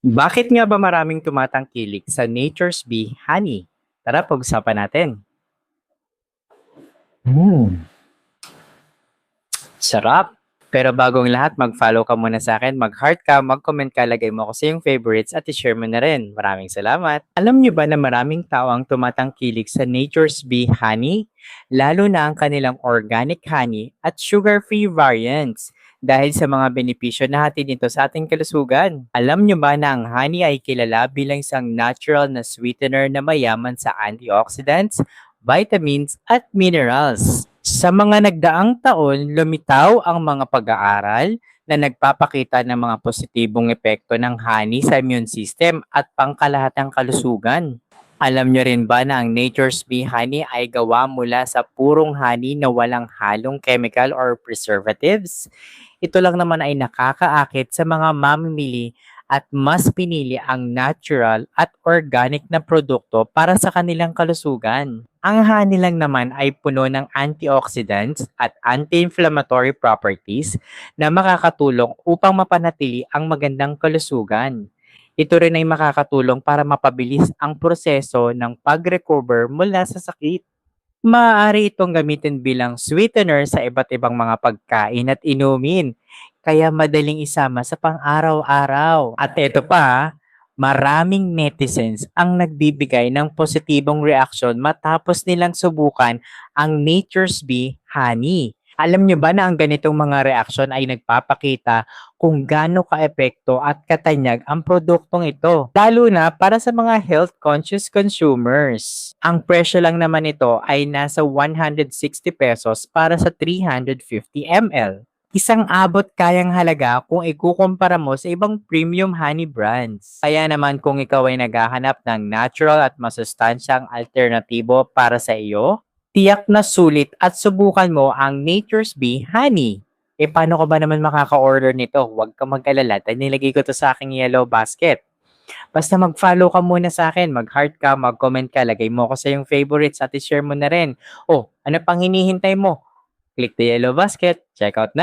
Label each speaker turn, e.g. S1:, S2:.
S1: Bakit nga ba maraming tumatangkilik sa Nature's Bee Honey? Tara, pag-usapan natin. Sarap! Pero bagong lahat, mag-follow ka muna sa akin, mag-heart ka, mag-comment ka, lagay mo ako sa iyong favorites at i-share mo na rin. Maraming salamat! Alam niyo ba na maraming tao ang tumatangkilik sa Nature's Bee Honey? Lalo na ang kanilang organic honey at sugar-free variants dahil sa mga benepisyo na hatid nito sa ating kalusugan. Alam niyo ba na ang honey ay kilala bilang isang natural na sweetener na mayaman sa antioxidants, vitamins at minerals? Sa mga nagdaang taon, lumitaw ang mga pag-aaral na nagpapakita ng mga positibong epekto ng honey sa immune system at pangkalahatang kalusugan. Alam nyo rin ba na ang Nature's Bee Honey ay gawa mula sa purong honey na walang halong chemical or preservatives? Ito lang naman ay nakakaakit sa mga mamimili at mas pinili ang natural at organic na produkto para sa kanilang kalusugan. Ang honey lang naman ay puno ng antioxidants at anti-inflammatory properties na makakatulong upang mapanatili ang magandang kalusugan. Ito rin ay makakatulong para mapabilis ang proseso ng pag-recover mula sa sakit. Maaari itong gamitin bilang sweetener sa iba't ibang mga pagkain at inumin, kaya madaling isama sa pang-araw-araw. At ito pa, maraming netizens ang nagbibigay ng positibong reaksyon matapos nilang subukan ang Nature's Bee Honey. Alam nyo ba na ang ganitong mga reaksyon ay nagpapakita kung gaano kaepekto at katanyag ang produktong ito, lalo na para sa mga health-conscious consumers. Ang presyo lang naman nito ay nasa 160 pesos para sa 350 ml. Isang abot kayang halaga kung ikukumpara mo sa ibang premium honey brands. Kaya naman kung ikaw ay naghahanap ng natural at masustansyang alternatibo para sa iyo, tiyak na sulit at subukan mo ang Nature's Bee Honey. Paano ka ba naman makaka-order nito? Huwag ka mag-alala dahil nilagay ko to sa aking yellow basket. Basta mag-follow ka muna sa akin, mag-heart ka, mag-comment ka, lagay mo ko sa iyong favorites at i-share mo na rin. Oh, ano pang hinihintay mo? Click the yellow basket. Check out na!